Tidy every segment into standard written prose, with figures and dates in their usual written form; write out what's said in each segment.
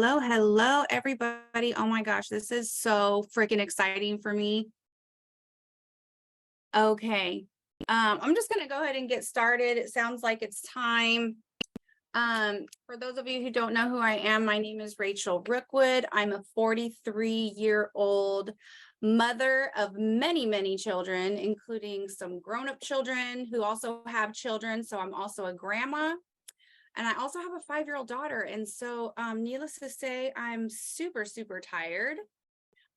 Hello, everybody. Oh my gosh, this is so freaking exciting for me. Okay. I'm just gonna go ahead and get started. It sounds like it's time. For those of you who don't know who I am, my name is Rachel Rookwood. I'm a 43-year-old mother of many, many children, including some grown-up children who also have children. So I'm also a grandma. And I also have a 5-year-old daughter. And so, needless to say, I'm super, super tired.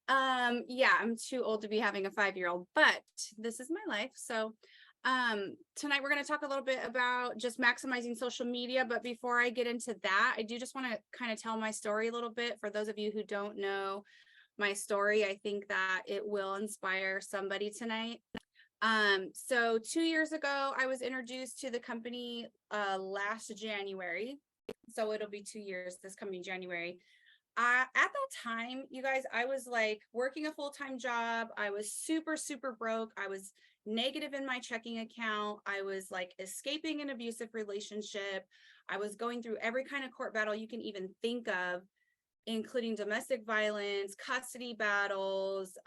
Yeah, I'm too old to be having a 5-year-old, but this is my life. So, tonight we're going to talk a little bit about just maximizing social media. But before I get into that, I do just want to kind of tell my story a little bit. For those of you who don't know my story, I think that it will inspire somebody tonight. So 2 years ago, I was introduced to the company last January. So it'll be 2 years this coming January. At that time, you guys, I was like working a full-time job. I was super, super broke. I was negative in my checking account. I was like escaping an abusive relationship. I was going through every kind of court battle you can even think of, including domestic violence, custody battles,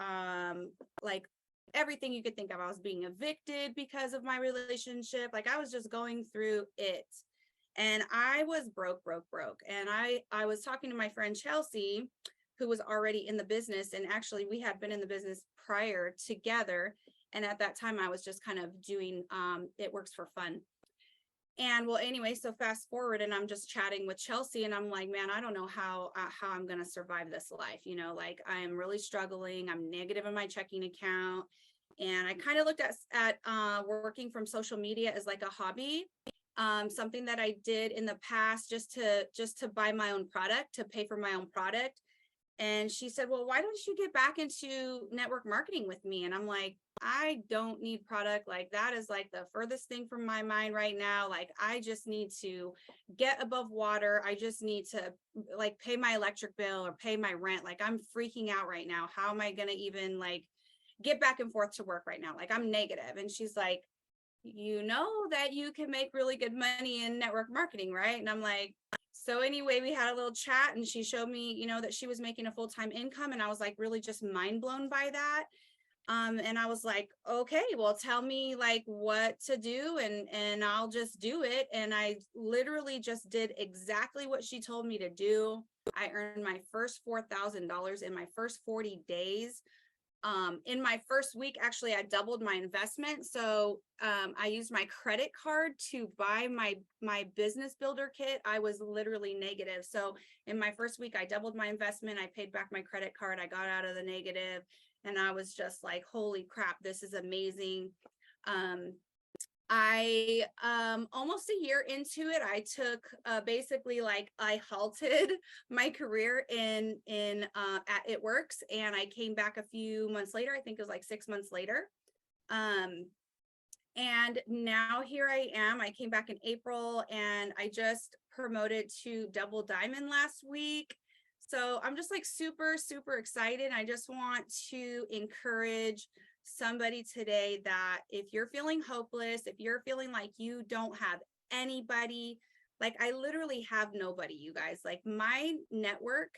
like everything you could think of. I was being evicted because of my relationship. Like I was just going through it. And I was broke. And I was talking to my friend Chelsea, who was already in the business. And actually we had been in the business prior together. And at that time I was just kind of doing it works for fun. And well, anyway, so fast forward and I'm just chatting with Chelsea and I'm like, man, I don't know how I'm going to survive this life. You know, like I'm really struggling. I'm negative in my checking account. And I kind of looked at working from social media as like a hobby, something that I did in the past just to buy my own product, to pay for my own product. And she said, well, why don't you get back into network marketing with me? And I'm like, I don't need product. Like that is like the furthest thing from my mind right now. Like I just need to get above water. I just need to like pay my electric bill or pay my rent. Like I'm freaking out right now. How am I going to even like get back and forth to work right now? Like I'm negative. And she's like, you know that you can make really good money in network marketing, right? And I'm like, so anyway, we had a little chat and she showed me, you know, that she was making a full-time income. And I was like really just mind blown by that. And I was like, okay, well, tell me like what to do and I'll just do it. And I literally just did exactly what she told me to do. I earned my first $4,000 in my first 40 days. In my first week, actually, I doubled my investment. So I used my credit card to buy my business builder kit. I was literally negative. So in my first week, I doubled my investment. I paid back my credit card. I got out of the negative. And I was just like, holy crap, this is amazing. I almost a year into it, I took basically like I halted my career in at It Works, and I came back a few months later. I think it was like 6 months later. And now here I am. I came back in April and I just promoted to double diamond last week. So I'm just like super, super excited. I just want to encourage somebody today that if you're feeling hopeless, if you're feeling like you don't have anybody, like I literally have nobody, you guys. Like my network,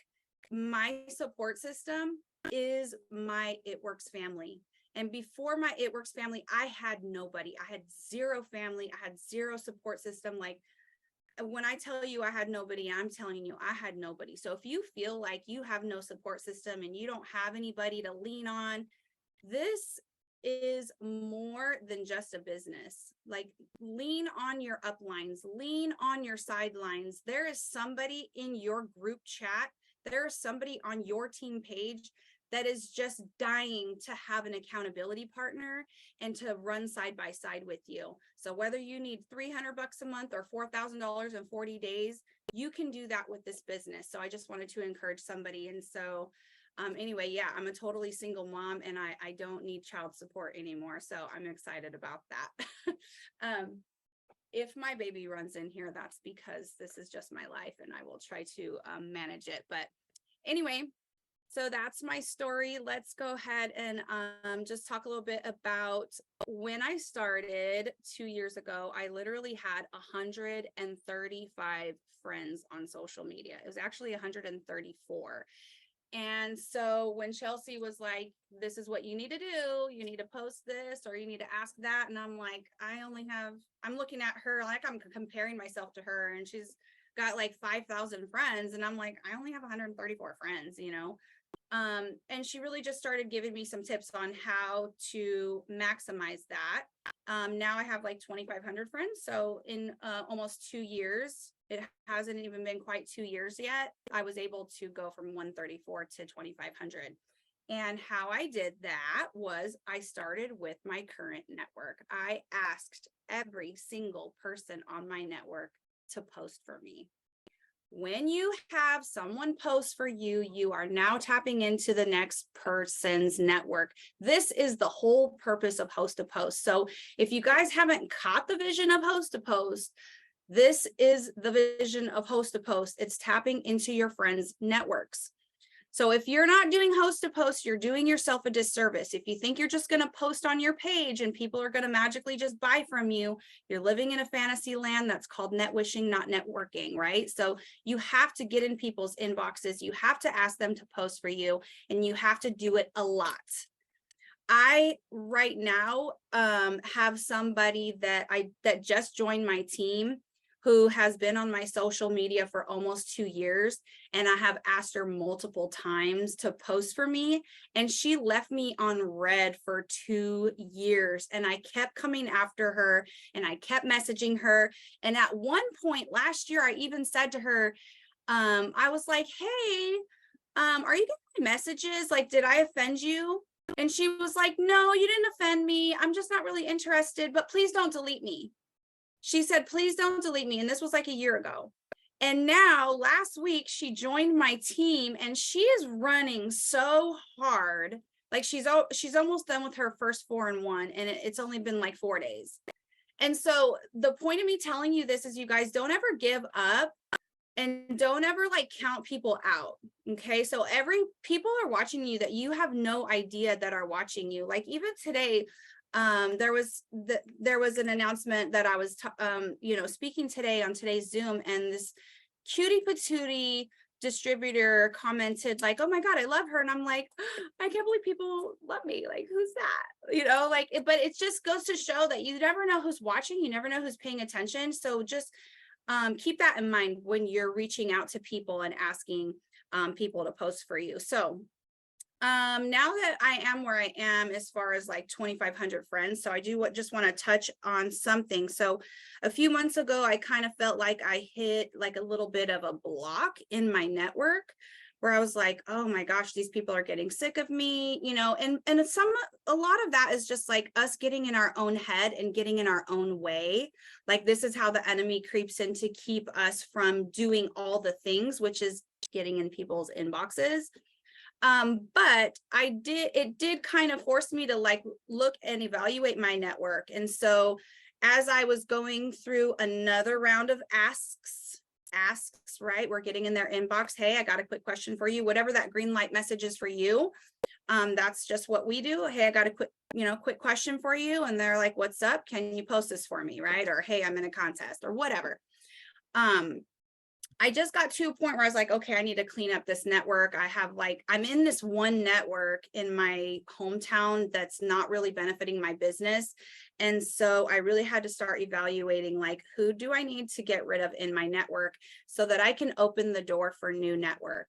my support system is my It Works family. And before my It Works family, I had nobody. I had zero family. I had zero support system. Like when I tell you I had nobody, I'm telling you I had nobody. So if you feel like you have no support system and you don't have anybody to lean on, this is more than just a business. Like lean on your uplines, lean on your sidelines. There is somebody in your group chat. There is somebody on your team page that is just dying to have an accountability partner and to run side by side with you. So whether you need $300 a month or $4,000 in 40 days, you can do that with this business. So I just wanted to encourage somebody. And so anyway, yeah, I'm a totally single mom and I don't need child support anymore. So I'm excited about that. If my baby runs in here, that's because this is just my life and I will try to manage it. But anyway, So that's my story. Let's go ahead and just talk a little bit about when I started 2 years ago. I literally had 135 friends on social media. It was actually 134. And so when Chelsea was like, this is what you need to do, you need to post this or you need to ask that. And I'm like, I'm looking at her like I'm comparing myself to her, and she's got like 5,000 friends. And I'm like, I only have 134 friends, you know? And she really just started giving me some tips on how to maximize that. Now I have like 2,500 friends. So in almost 2 years, it hasn't even been quite 2 years yet, I was able to go from 134 to 2,500. And how I did that was I started with my current network. I asked every single person on my network to post for me. When you have someone post for you, you are now tapping into the next person's network. This is the whole purpose of Host to Post. So if you guys haven't caught the vision of Host to Post, this is the vision of Host to Post. It's tapping into your friends' networks. So if you're not doing Host to Post, you're doing yourself a disservice. If you think you're just going to post on your page and people are going to magically just buy from you, you're living in a fantasy land that's called net wishing, not networking, right? So you have to get in people's inboxes. You have to ask them to post for you, and you have to do it a lot. I right now have somebody that just joined my team who has been on my social media for almost 2 years. And I have asked her multiple times to post for me. And she left me on red for 2 years. And I kept coming after her and I kept messaging her. And at one point last year, I even said to her, I was like, hey, are you getting my messages? Like, did I offend you? And she was like, no, you didn't offend me. I'm just not really interested, but please don't delete me. She said, please don't delete me. And this was like a year ago. And now last week, she joined my team and she is running so hard. Like she's almost done with her first 4-in-1, and it's only been like 4 days. And so the point of me telling you this is, you guys don't ever give up and don't ever like count people out. Okay. So people are watching you that you have no idea that are watching you. Like even today, there was an announcement that I was, speaking today on today's Zoom, and this cutie patootie distributor commented like, oh my God, I love her. And I'm like, I can't believe people love me. Like, who's that? But it just goes to show that you never know who's watching. You never know who's paying attention. So just keep that in mind when you're reaching out to people and asking people to post for you. So now that I am where I am as far as like 2,500 friends, so I just want to touch on something. So a few months ago, I kind of felt like I hit like a little bit of a block in my network, where I was like, oh my gosh, these people are getting sick of me, and a lot of that is just like us getting in our own head and getting in our own way. Like this is how the enemy creeps in to keep us from doing all the things, which is getting in people's inboxes. But it did kind of force me to like look and evaluate my network. And so as I was going through another round of asks, right? We're getting in their inbox. Hey, I got a quick question for you. Whatever that green light message is for you. That's just what we do. Hey, I got a quick question for you. And they're like, what's up? Can you post this for me? Right? Or, hey, I'm in a contest or whatever. I just got to a point where I was like, okay, I need to clean up this network. I'm in this one network in my hometown that's not really benefiting my business. And so I really had to start evaluating, like, who do I need to get rid of in my network so that I can open the door for new network.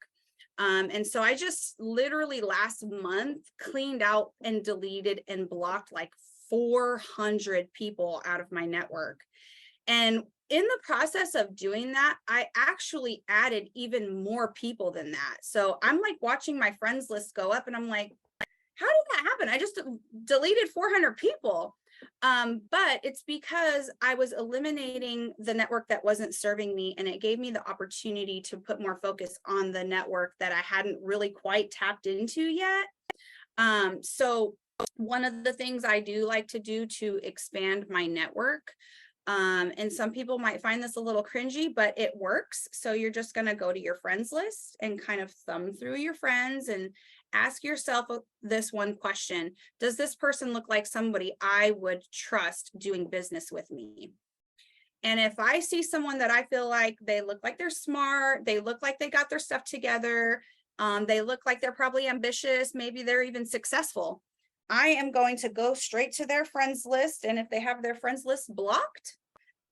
And so I just literally last month cleaned out and deleted and blocked like 400 people out of my network. And in the process of doing that, I actually added even more people than that. So I'm like watching my friends list go up and I'm like, how did that happen? I just deleted 400 people. But it's because I was eliminating the network that wasn't serving me, and it gave me the opportunity to put more focus on the network that I hadn't really quite tapped into yet. So one of the things I do like to do to expand my network And some people might find this a little cringy, but it works. So you're just going to go to your friends list and kind of thumb through your friends and ask yourself this one question. Does this person look like somebody I would trust doing business with me? And if I see someone that I feel like they look like they're smart, they look like they got their stuff together, they look like they're probably ambitious, maybe they're even successful, I am going to go straight to their friends list. And if they have their friends list blocked,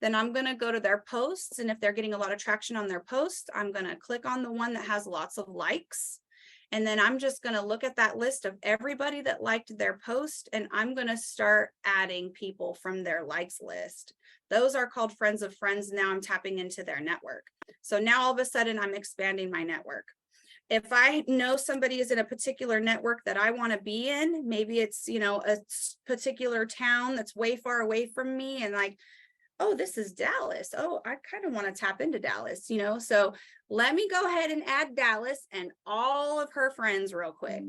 then I'm going to go to their posts. And if they're getting a lot of traction on their post, I'm going to click on the one that has lots of likes. And then I'm just going to look at that list of everybody that liked their post. And I'm going to start adding people from their likes list. Those are called friends of friends. Now I'm tapping into their network. So now all of a sudden I'm expanding my network. If I know somebody is in a particular network that I want to be in, maybe it's, you know, a particular town that's way far away from me, and like, oh, this is Dallas. Oh, I kind of want to tap into Dallas, you know, so let me go ahead and add Dallas and all of her friends real quick.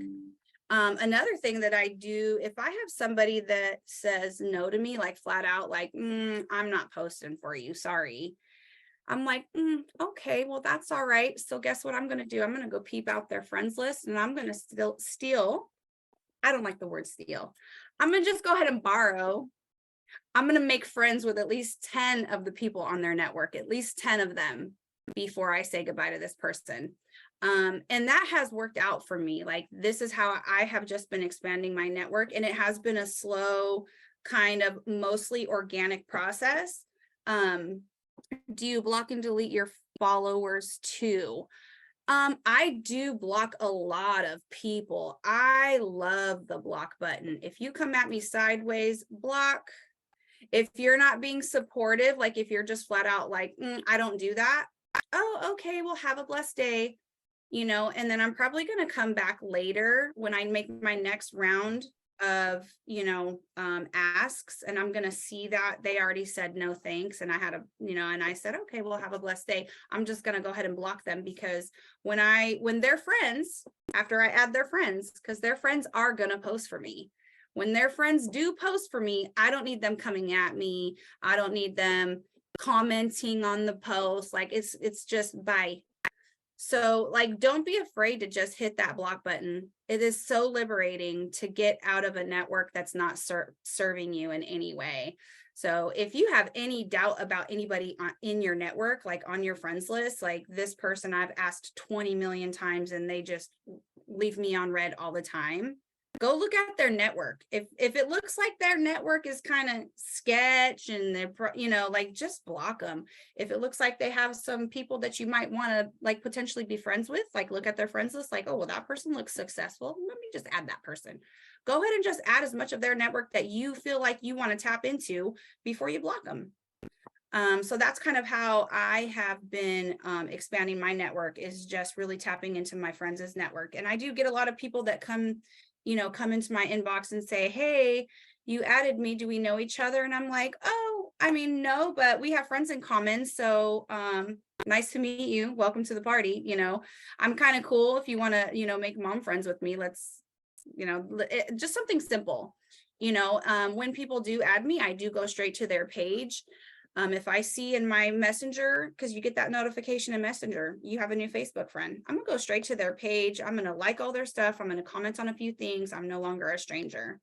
Another thing that I do, if I have somebody that says no to me, like flat out, like, I'm not posting for you, sorry. I'm like, okay, well, that's all right. So guess what I'm going to do? I'm going to go peep out their friends list, and I'm going to steal. I don't like the word steal. I'm going to just go ahead and borrow. I'm going to make friends with at least 10 of the people on their network, at least 10 of them before I say goodbye to this person. And that has worked out for me. Like, this is how I have just been expanding my network. And it has been a slow, kind of mostly organic process. Do you block and delete your followers too? I do block a lot of people. I love the block button. If you come at me sideways, block. If you're not being supportive, like if you're just flat out like, I don't do that. Oh, okay, well, have a blessed day, you know, and then I'm probably going to come back later when I make my next round of, you know, asks, and I'm going to see that they already said no thanks, and I had a, you know, and I said, okay, well, have a blessed day. I'm just going to go ahead and block them, because when they're friends, after I add their friends, because their friends are going to post for me. When their friends do post for me, I don't need them coming at me. I don't need them commenting on the post. Like, it's just bye. So like, don't be afraid to just hit that block button. It is so liberating to get out of a network that's not serving you in any way. So if you have any doubt about anybody in your network, like on your friends list, like this person I've asked 20 million times and they just leave me on red all the time, go look at their network. If it looks like their network is kind of sketch and they're, you know, like, just block them. If it looks like they have some people that you might want to like potentially be friends with, like look at their friends list, like, oh, well, that person looks successful, let me just add that person. Go ahead and just add as much of their network that you feel like you want to tap into before you block them. So that's kind of how I have been expanding my network, is just really tapping into my friends' network. And I do get a lot of people that come into my inbox and say, hey, you added me, do we know each other? And I'm like, oh, I mean, no, but we have friends in common. So nice to meet you. Welcome to the party. You know, I'm kind of cool. If you want to, you know, make mom friends with me, let's, you know, just something simple. You know, when people do add me, I do go straight to their page. If I see in my messenger, because you get that notification in messenger, you have a new Facebook friend, I'm gonna go straight to their page. I'm gonna like all their stuff. I'm gonna comment on a few things. I'm no longer a stranger.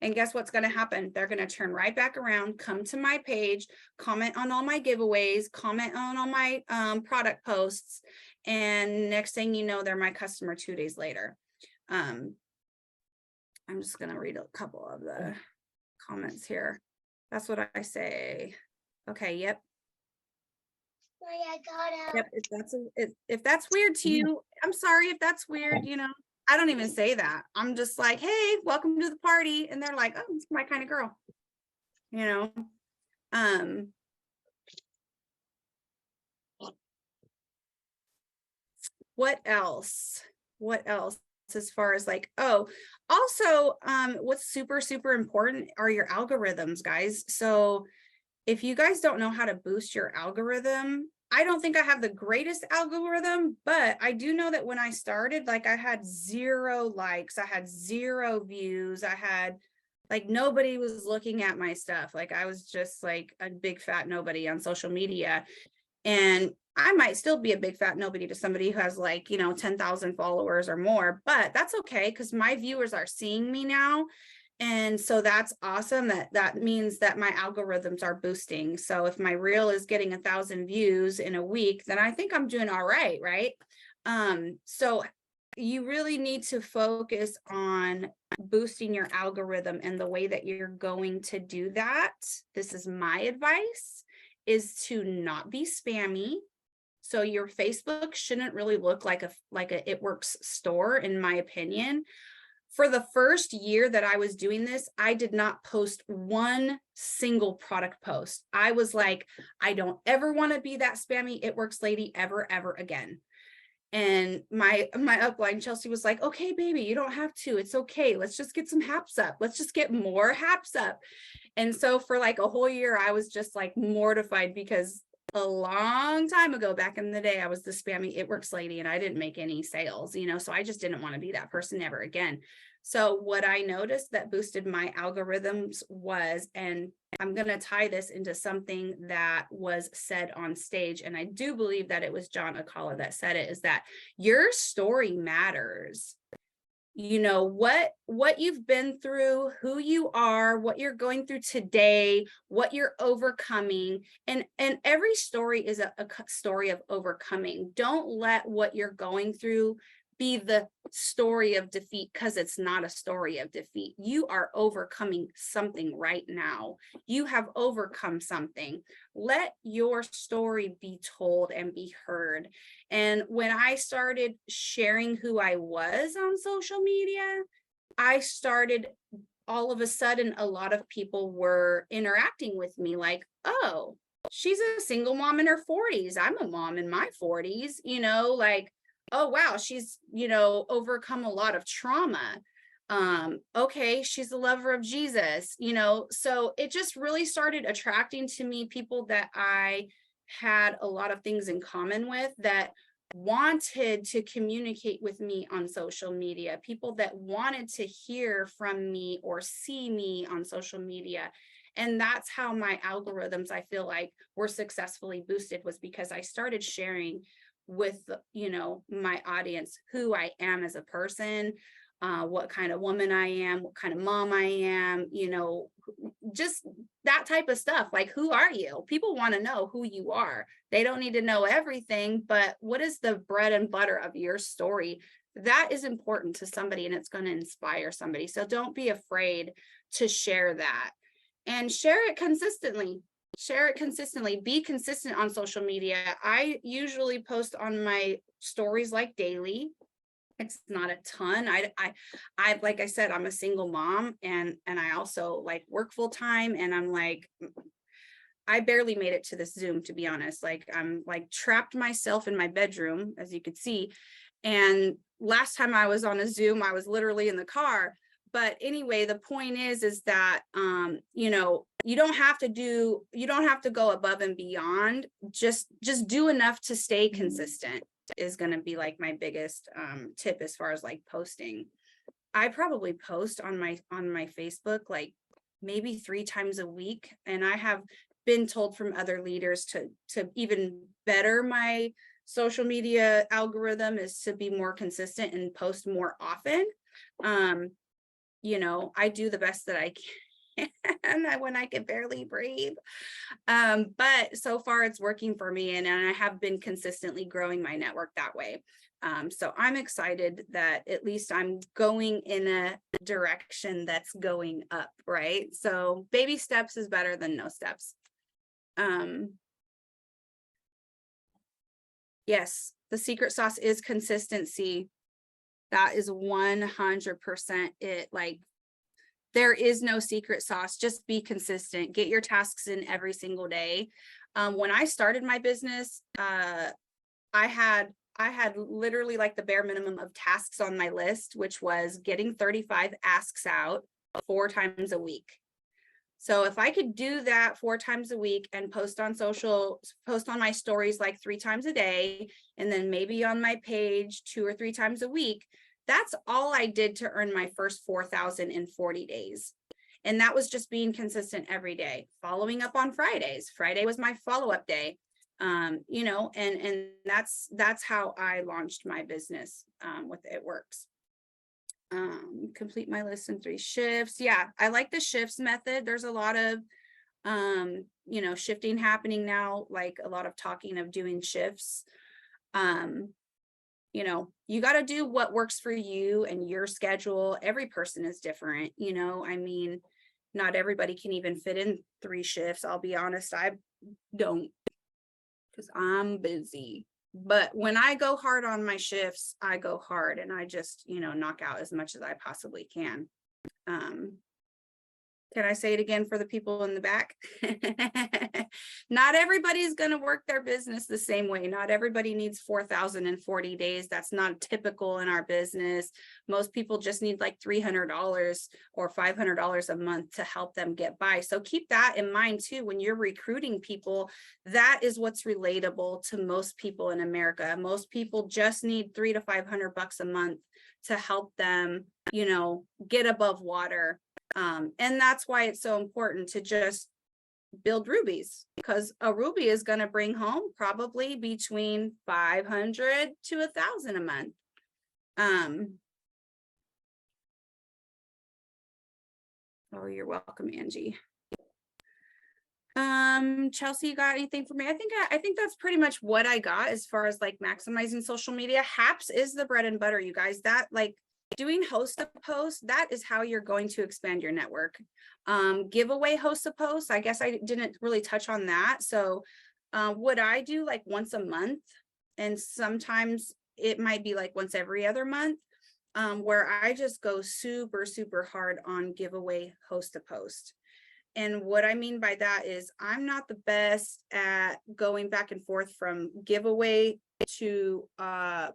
And guess what's gonna happen? They're gonna turn right back around, come to my page, comment on all my giveaways, comment on all my product posts. And next thing you know, they're my customer 2 days later. I'm just gonna read a couple of the comments here. That's what I say. Okay, yep. Yep, if that's weird to you, I'm sorry if that's weird, you know. I don't even say that. I'm just like, hey, welcome to the party. And they're like, oh, it's my kind of girl. You know. What else? What else? As far as like, oh, also, what's super, super important are your algorithms, guys. So if you guys don't know how to boost your algorithm, I don't think I have the greatest algorithm, but I do know that when I started, like, I had 0 likes, I had 0 views, I had Like nobody was looking at my stuff. Like I was just like a big fat nobody on social media. And I might still be a big fat nobody to somebody who has like, 10,000 followers or more, but that's okay because my viewers are seeing me now. And so that's awesome. That means that my algorithms are boosting. So if my reel is getting 1,000 views in a week, then I think I'm doing all right, right? So you really need to focus on boosting your algorithm, and the way that you're going to do that, this is my advice, is to not be spammy. So your Facebook shouldn't really look like a It Works store, in my opinion. For the first year that I was doing this, I did not post one single product post. I was like, I don't ever want to be that spammy It Works lady ever again. And my upline Chelsea was like, okay, baby, you don't have to. It's okay. Let's just get some haps up. Let's just get more haps up. And so for like a whole year, I was just like mortified because a long time ago, back in the day, I was the spammy It Works lady and I didn't make any sales, so I just didn't want to be that person ever again. So what I noticed that boosted my algorithms was, and I'm going to tie this into something that was said on stage, and I do believe that it was John Akala that said it, is that your story matters. What you've been through, who you are, what you're going through today, what you're overcoming, and every story is a story of overcoming. Don't let what you're going through be the story of defeat, because it's not a story of defeat. You are overcoming something right now. You have overcome something. Let your story be told and be heard. And when I started sharing who I was on social media, I started, all of a sudden, a lot of people were interacting with me like, oh, she's a single mom in her 40s. I'm a mom in my 40s, like, oh, wow, she's, overcome a lot of trauma. Okay, she's a lover of Jesus, so it just really started attracting to me people that I had a lot of things in common with, that wanted to communicate with me on social media, people that wanted to hear from me or see me on social media. And that's how my algorithms, I feel like, were successfully boosted, was because I started sharing with, my audience, who I am as a person, what kind of woman I am, what kind of mom I am, just that type of stuff. Like, who are you? People want to know who you are. They don't need to know everything, but what is the bread and butter of your story? That is important to somebody, and it's going to inspire somebody. So don't be afraid to share that, and share it consistently. Be consistent on social media. I usually post on my stories like daily. It's not a ton. I like I said, I'm a single mom, and I also like work full time, and I'm like, I barely made it to this Zoom, to be honest. Like, I'm like trapped myself in my bedroom, as you could see. And last time I was on a Zoom, I was literally in the car. But anyway, the point is that, you don't have to go above and beyond. Just do enough to stay consistent is going to be like my biggest tip as far as like posting. I probably post on my Facebook like maybe 3 times a week. And I have been told from other leaders to even better my social media algorithm is to be more consistent and post more often. I do the best that I can when I can barely breathe. But so far it's working for me, and I have been consistently growing my network that way. So I'm excited that at least I'm going in a direction that's going up, right? So baby steps is better than no steps. Yes, the secret sauce is consistency. That is 100% it. Like, there is no secret sauce. Just be consistent. Get your tasks in every single day. When I started my business, I had literally like the bare minimum of tasks on my list, which was getting 35 asks out 4 times a week. So if I could do that 4 times a week and post on my stories like 3 times a day, and then maybe on my page 2 or 3 times a week, that's all I did to earn my first 4,000 in 40 days. And that was just being consistent every day, following up on Fridays. Friday was my follow-up day. You know, and that's how I launched my business with It Works. Complete my list in 3 shifts. Yeah, I like the shifts method. There's a lot of you know, shifting happening now, like a lot of talking of doing shifts. You know, you got to do what works for you and your schedule. Every person is different, you know. I mean, not everybody can even fit in 3 shifts. I'll be honest, I don't, because I'm busy. But when I go hard on my shifts, I go hard and I just, you know, knock out as much as I possibly can. Can I say it again for the people in the back? Not everybody's going to work their business the same way. Not everybody needs 4,040 days. That's not typical in our business. Most people just need like $300 or $500 a month to help them get by. So keep that in mind too. When you're recruiting people, that is what's relatable to most people in America. Most people just need $300 to $500 a month to help them, you know, get above water. And that's why it's so important to just build rubies, because a ruby is going to bring home probably between 500 to 1,000 a month. Oh, you're welcome, Angie. Chelsea, you got anything for me? I think that's pretty much what I got as far as like maximizing social media. HAPS is the bread and butter, you guys. That, like, doing host to post, that is how you're going to expand your network. Giveaway host to post, I guess I didn't really touch on that. So what I do like once a month, and sometimes it might be like once every other month, where I just go super hard on giveaway host to post. And what I mean by that is I'm not the best at going back and forth from giveaway to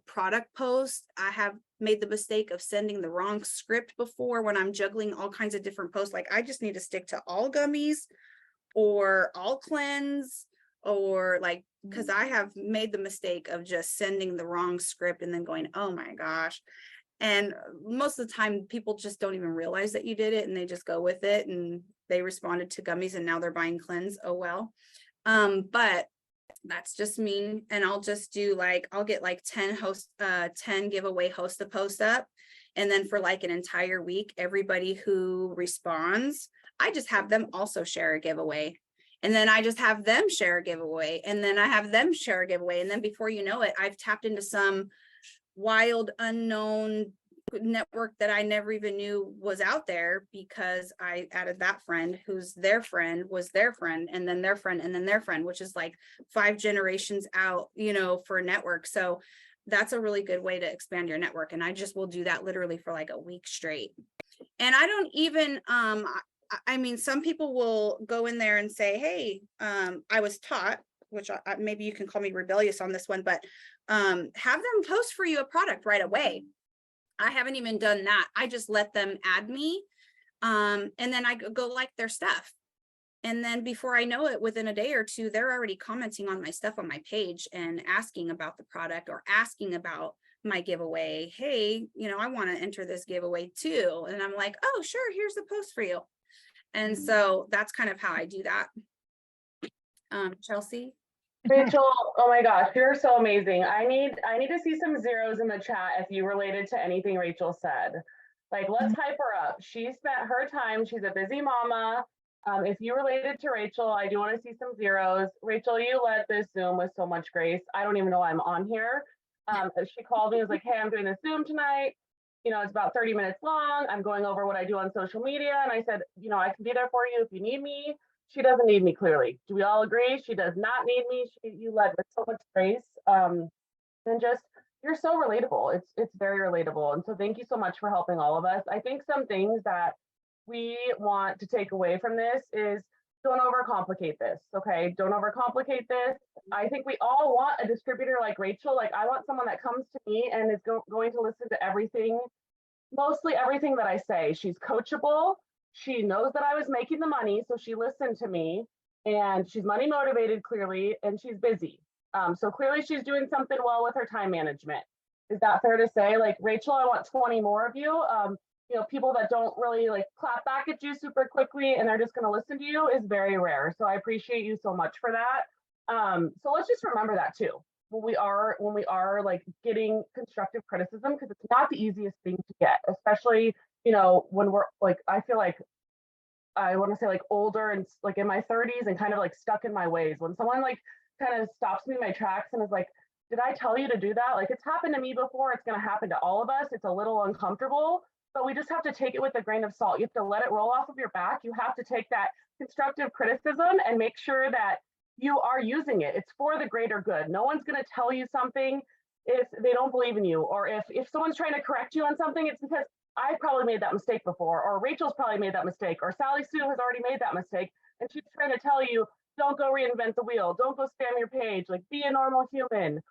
product post. I have made the mistake of sending the wrong script before when I'm juggling all kinds of different posts. Like, I just need to stick to all gummies or all cleanse, or like, because I have made the mistake of just sending the wrong script and then going, oh my gosh. And most of the time people just don't even realize that you did it and they just go with it, and they responded to gummies and now they're buying cleanse. Oh well. But that's just me. And I'll just do like, I'll get like 10 giveaway host to post up. And then for like an entire week, everybody who responds, I just have them also share a giveaway. And then I just have them share a giveaway. And then I have them share a giveaway. And then before you know it, I've tapped into some wild unknown network that I never even knew was out there, because I added that friend who's their friend was their friend, and then their friend, and then their friend, which is like 5 generations out, you know, for a network. So that's a really good way to expand your network. And I just will do that literally for like a week straight. And I don't even, I mean, some people will go in there and say, hey, I was taught, which maybe you can call me rebellious on this one, but have them post for you a product right away. I haven't even done that. I just let them add me. And then I go like their stuff. And then before I know it, within a day or two, they're already commenting on my stuff on my page and asking about the product or asking about my giveaway. Hey, you know, I want to enter this giveaway too. And I'm like, oh, sure, here's the post for you. And so that's kind of how I do that. Chelsea? Rachel, oh my gosh, you're so amazing. I need to see some zeros in the chat if you related to anything Rachel said. Like, let's hype her up. She spent her time, she's a busy mama. If you related to Rachel, I do want to see some zeros. Rachel, you led this Zoom with so much grace. I don't even know why I'm on here. She called me and was like, hey, I'm doing this Zoom tonight. You know, it's about 30 minutes long. I'm going over what I do on social media. And I said, you know, I can be there for you if you need me. She doesn't need me, clearly. Do we all agree? She does not need me. You led with so much grace. And just, you're so relatable. It's very relatable. And so thank you so much for helping all of us. I think some things that we want to take away from this is, don't overcomplicate this, okay? Don't overcomplicate this. I think we all want a distributor like Rachel. Like, I want someone that comes to me and is going to listen to everything, mostly everything that I say. She's coachable. She knows that I was making the money, so she listened to me, and she's money motivated, clearly, and she's busy. So clearly she's doing something well with her time management. Is that fair to say? Like, Rachel, I want 20 more of you. people that don't really like clap back at you super quickly and they're just going to listen to you is very rare. So I appreciate you so much for that. So let's just remember that too when we are like getting constructive criticism, because it's not the easiest thing to get, especially when we're like, I feel like I want to say like older and like in my 30s and kind of like stuck in my ways. When someone like kind of stops me in my tracks and is like, did I tell you to do that? Like, it's happened to me before. It's going to happen to all of us. It's a little uncomfortable, but we just have to take it with a grain of salt. You have to let it roll off of your back. You have to take that constructive criticism and make sure that you are using it. It's for the greater good. No one's going to tell you something if they don't believe in you, or if someone's trying to correct you on something, it's because I probably made that mistake before, or Rachel's probably made that mistake, or Sally Sue has already made that mistake. And she's trying to tell you, don't go reinvent the wheel. Don't go spam your page. Like, be a normal human.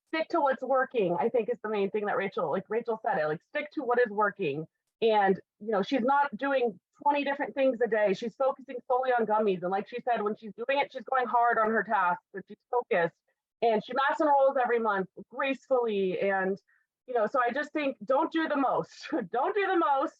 Stick to what's working, I think, is the main thing that Rachel said it, like, stick to what is working. And, she's not doing 20 different things a day. She's focusing solely on gummies. And like she said, when she's doing it, she's going hard on her tasks, but she's focused. And she mass enrolls every month gracefully. And, so I just think, don't do the most. Don't do the most,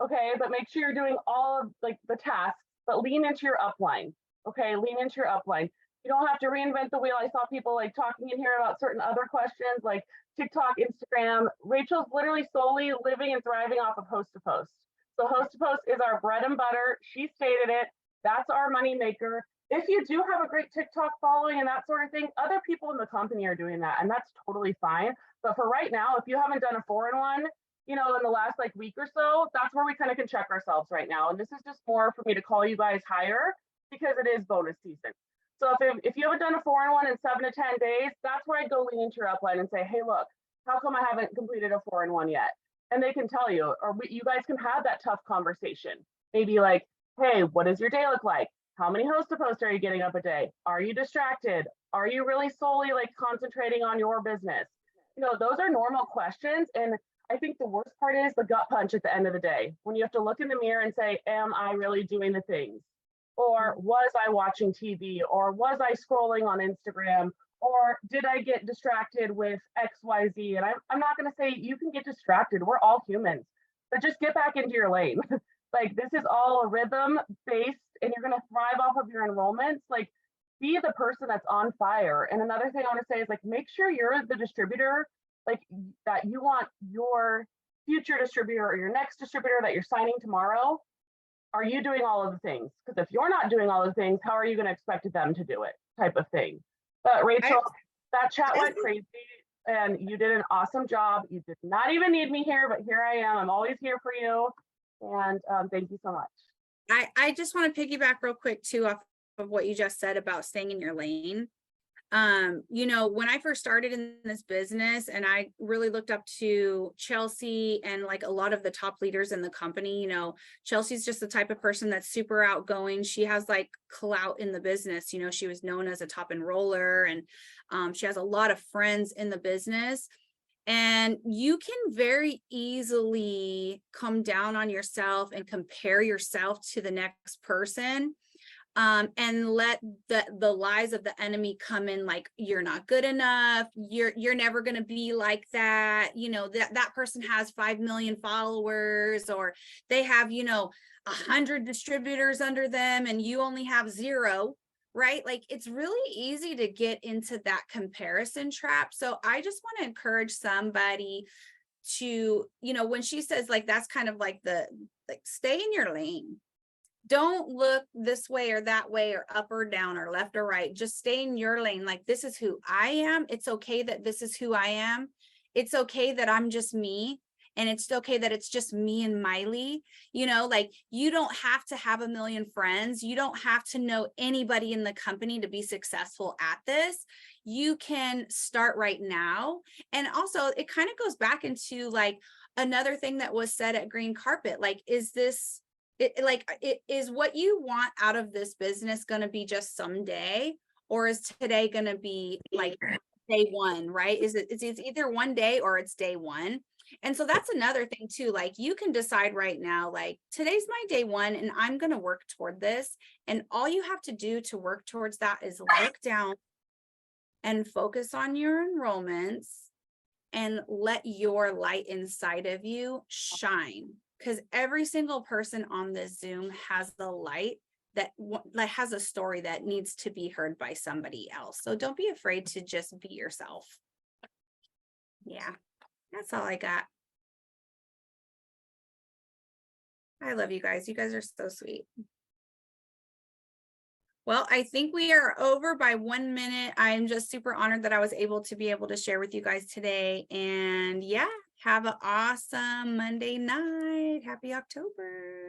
okay? But make sure you're doing all of like the tasks, but lean into your upline, okay? Lean into your upline. You don't have to reinvent the wheel. I saw people like talking in here about certain other questions like TikTok, Instagram. Rachel's literally solely living and thriving off of host to post. So host to post is our bread and butter. She stated it. That's our money maker. If you do have a great TikTok following and that sort of thing, other people in the company are doing that, and that's totally fine. But for right now, if you haven't done a 4-in-1, in the last like week or so, that's where we kind of can check ourselves right now. And this is just more for me to call you guys higher because it is bonus season. So if you haven't done a 4-in-1 in 7 to 10 days, that's where I go lean into your upline and say, hey, look, how come I haven't completed a 4-in-1 yet? And they can tell you, or you guys can have that tough conversation. Maybe like, hey, what does your day look like? How many host to post are you getting up a day? Are you distracted? Are you really solely like concentrating on your business? Those are normal questions. And I think the worst part is the gut punch at the end of the day, when you have to look in the mirror and say, am I really doing the things? Or was I watching TV? Or was I scrolling on Instagram? Or did I get distracted with XYZ? And I'm not going to say you can get distracted. We're all humans, but just get back into your lane. Like, this is all a rhythm based and you're going to thrive off of your enrollments. Like, be the person that's on fire. And another thing I want to say is like, make sure you're the distributor, like that you want your future distributor or your next distributor that you're signing tomorrow. Are you doing all of the things? Because if you're not doing all the things, how are you going to expect them to do it, type of thing? But Rachel, that chat went crazy and you did an awesome job. You did not even need me here, but here I am. I'm always here for you. And thank you so much. I just want to piggyback real quick too off of what you just said about staying in your lane. When I first started in this business and I really looked up to Chelsea and like a lot of the top leaders in the company, Chelsea's just the type of person that's super outgoing. She has like clout in the business. She was known as a top enroller and she has a lot of friends in the business. And you can very easily come down on yourself and compare yourself to the next person. And let the lies of the enemy come in, like, you're not good enough, you're never going to be like that, that person has 5 million followers, or they have 100 distributors under them and you only have 0, right? Like, it's really easy to get into that comparison trap. So I just want to encourage somebody to, when she says like, that's kind of like stay in your lane. Don't look this way or that way or up or down or left or right. Just stay in your lane. Like, this is who I am. It's okay that this is who I am. It's okay that I'm just me. And it's okay that it's just me and Miley. Like, you don't have to have 1 million friends. You don't have to know anybody in the company to be successful at this. You can start right now. And also, it kind of goes back into like another thing that was said at Green Carpet. Like, is what you want out of this business going to be just someday, or is today going to be like day one, right? It's either one day or it's day one. And so that's another thing too. Like, you can decide right now, like, today's my day one and I'm going to work toward this. And all you have to do to work towards that is look down and focus on your enrollments and let your light inside of you shine. Because every single person on this Zoom has the light that has a story that needs to be heard by somebody else. So don't be afraid to just be yourself. Yeah, that's all I got. I love you guys. You guys are so sweet. Well, I think we are over by 1 minute. I'm just super honored that I was able to share with you guys today. And yeah, have an awesome Monday night. Happy October.